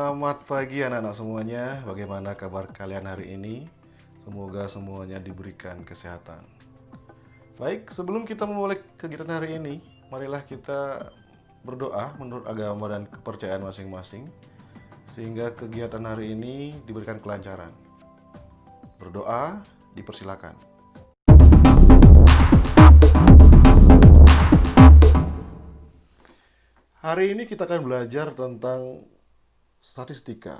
Selamat pagi anak-anak semuanya. Bagaimana kabar kalian hari ini? Semoga semuanya diberikan kesehatan. Baik, sebelum kita memulai kegiatan hari ini, marilah kita berdoa menurut agama dan kepercayaan masing-masing, sehingga kegiatan hari ini diberikan kelancaran. Berdoa, dipersilakan. Hari ini kita akan belajar tentang statistika.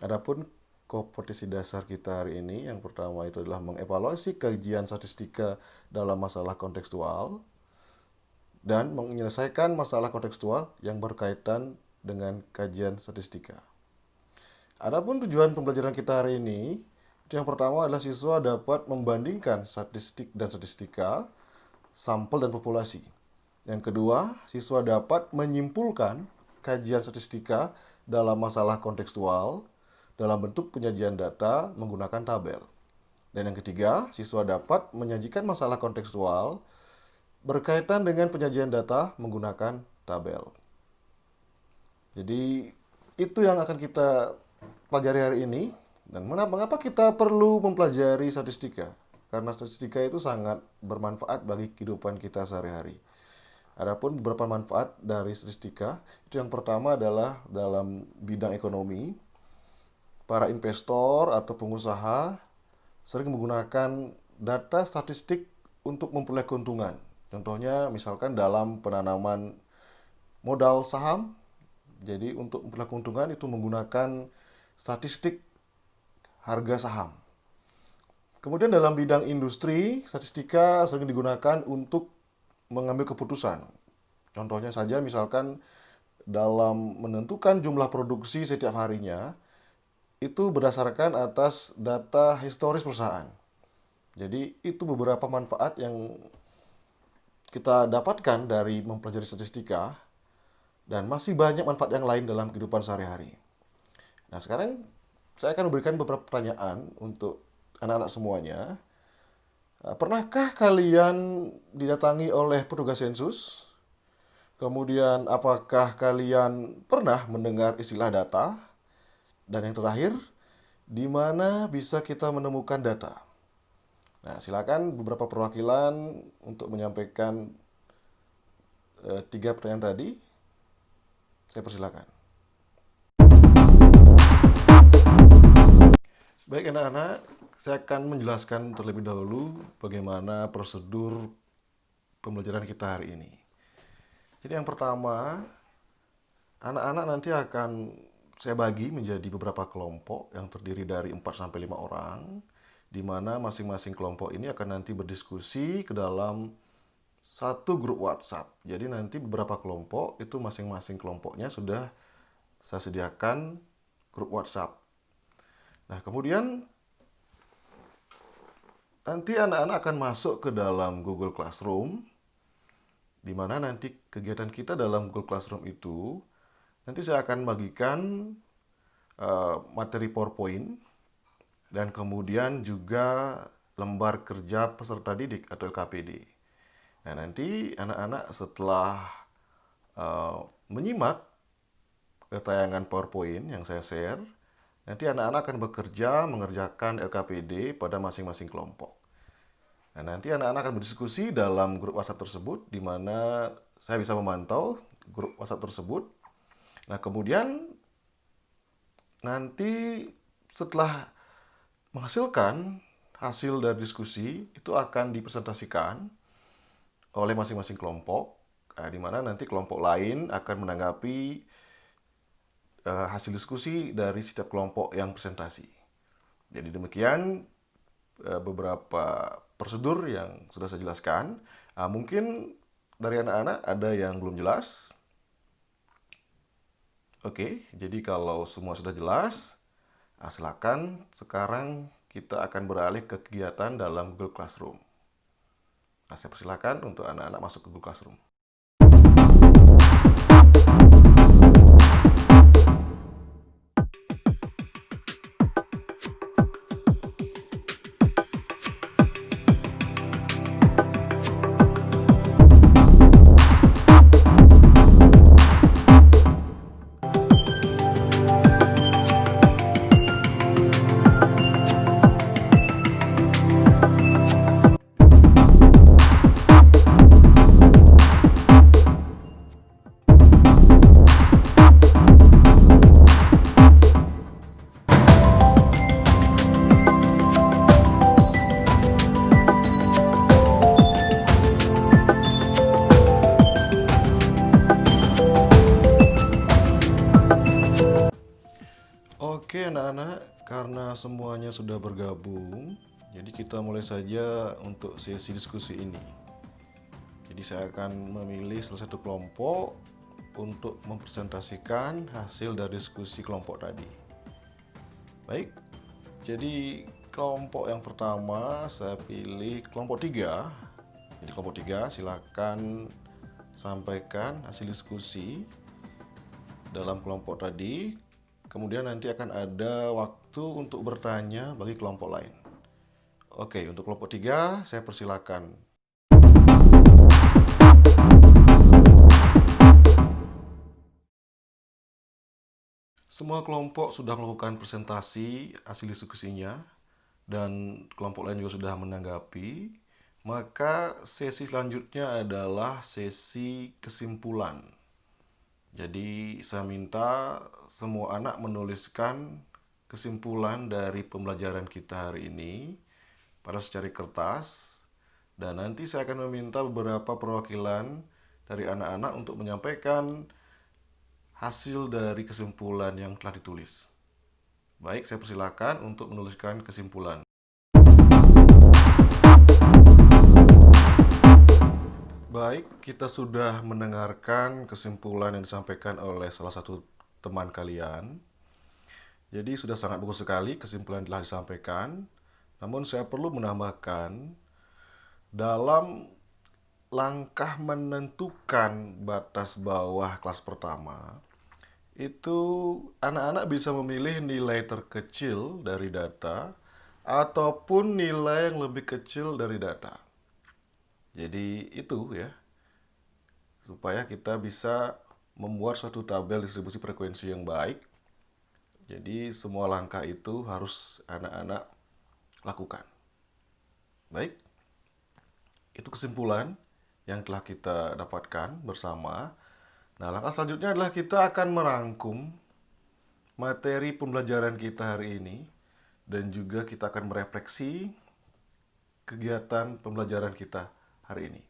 Adapun kompetensi dasar kita hari ini yang pertama itu adalah mengevaluasi kajian statistika dalam masalah kontekstual dan menyelesaikan masalah kontekstual yang berkaitan dengan kajian statistika. Adapun tujuan pembelajaran kita hari ini, yang pertama adalah siswa dapat membandingkan statistik dan statistika, sampel dan populasi. Yang kedua, siswa dapat menyimpulkan kajian statistika dalam masalah kontekstual dalam bentuk penyajian data menggunakan tabel. Dan yang ketiga, siswa dapat menyajikan masalah kontekstual berkaitan dengan penyajian data menggunakan tabel. Jadi, itu yang akan kita pelajari hari ini. Dan mengapa kita perlu mempelajari statistika? Karena statistika itu sangat bermanfaat bagi kehidupan kita sehari-hari. Adapun beberapa manfaat dari statistika, itu yang pertama adalah dalam bidang ekonomi, para investor atau pengusaha sering menggunakan data statistik untuk memperoleh keuntungan. Contohnya misalkan dalam penanaman modal saham, jadi untuk memperoleh keuntungan itu menggunakan statistik harga saham. Kemudian dalam bidang industri, statistika sering digunakan untuk mengambil keputusan. Contohnya saja misalkan dalam menentukan jumlah produksi setiap harinya itu berdasarkan atas data historis perusahaan. Jadi itu beberapa manfaat yang kita dapatkan dari mempelajari statistika dan masih banyak manfaat yang lain dalam kehidupan sehari-hari. Nah, sekarang saya akan memberikan beberapa pertanyaan untuk anak-anak semuanya. Pernahkah kalian didatangi oleh petugas sensus? Kemudian, apakah kalian pernah mendengar istilah data? Dan yang terakhir, di mana bisa kita menemukan data? Nah, silakan beberapa perwakilan untuk menyampaikan 3 pertanyaan tadi. Saya persilakan. Baik anak-anak, saya akan menjelaskan terlebih dahulu bagaimana prosedur pembelajaran kita hari ini. Jadi yang pertama, anak-anak nanti akan saya bagi menjadi beberapa kelompok yang terdiri dari 4-5 orang, di mana masing-masing kelompok ini akan nanti berdiskusi ke dalam satu grup WhatsApp. Jadi nanti beberapa kelompok itu masing-masing kelompoknya sudah saya sediakan grup WhatsApp. Nah, kemudian nanti anak-anak akan masuk ke dalam Google Classroom, di mana nanti kegiatan kita dalam Google Classroom itu, nanti saya akan bagikan materi PowerPoint, dan kemudian juga lembar kerja peserta didik atau LKPD. Nah, nanti anak-anak setelah menyimak tayangan PowerPoint yang saya share, nanti anak-anak akan bekerja mengerjakan LKPD pada masing-masing kelompok. Nah, nanti anak-anak akan berdiskusi dalam grup WhatsApp tersebut, di mana saya bisa memantau grup WhatsApp tersebut. Nah, kemudian nanti setelah menghasilkan hasil dari diskusi, itu akan dipresentasikan oleh masing-masing kelompok, di mana nanti kelompok lain akan menanggapi hasil diskusi dari setiap kelompok yang presentasi. Jadi demikian beberapa prosedur yang sudah saya jelaskan. Mungkin dari anak-anak ada yang belum jelas. Oke, jadi kalau semua sudah jelas, silakan sekarang kita akan beralih ke kegiatan dalam Google Classroom. Saya persilakan untuk anak-anak masuk ke Google Classroom. Oke anak-anak, karena semuanya sudah bergabung, jadi kita mulai saja untuk sesi diskusi ini. Jadi saya akan memilih salah satu kelompok untuk mempresentasikan hasil dari diskusi kelompok tadi. Baik, jadi kelompok yang pertama saya pilih kelompok 3. Jadi kelompok 3 silakan sampaikan hasil diskusi dalam kelompok tadi. Kemudian nanti akan ada waktu untuk bertanya bagi kelompok lain. Oke, untuk kelompok 3 saya persilakan. Semua kelompok sudah melakukan presentasi hasil diskusinya dan kelompok lain juga sudah menanggapi. Maka sesi selanjutnya adalah sesi kesimpulan. Jadi saya minta semua anak menuliskan kesimpulan dari pembelajaran kita hari ini pada secari kertas, dan nanti saya akan meminta beberapa perwakilan dari anak-anak untuk menyampaikan hasil dari kesimpulan yang telah ditulis. Baik, saya persilakan untuk menuliskan kesimpulan. Baik, kita sudah mendengarkan kesimpulan yang disampaikan oleh salah satu teman kalian. Jadi sudah sangat bagus sekali kesimpulan yang telah disampaikan. Namun saya perlu menambahkan, dalam langkah menentukan batas bawah kelas pertama, itu anak-anak bisa memilih nilai terkecil dari data ataupun nilai yang lebih kecil dari data. Jadi itu ya, supaya kita bisa membuat suatu tabel distribusi frekuensi yang baik. Jadi semua langkah itu harus anak-anak lakukan. Baik, itu kesimpulan yang telah kita dapatkan bersama. Nah, langkah selanjutnya adalah kita akan merangkum materi pembelajaran kita hari ini, dan juga kita akan merefleksi kegiatan pembelajaran kita hari ini.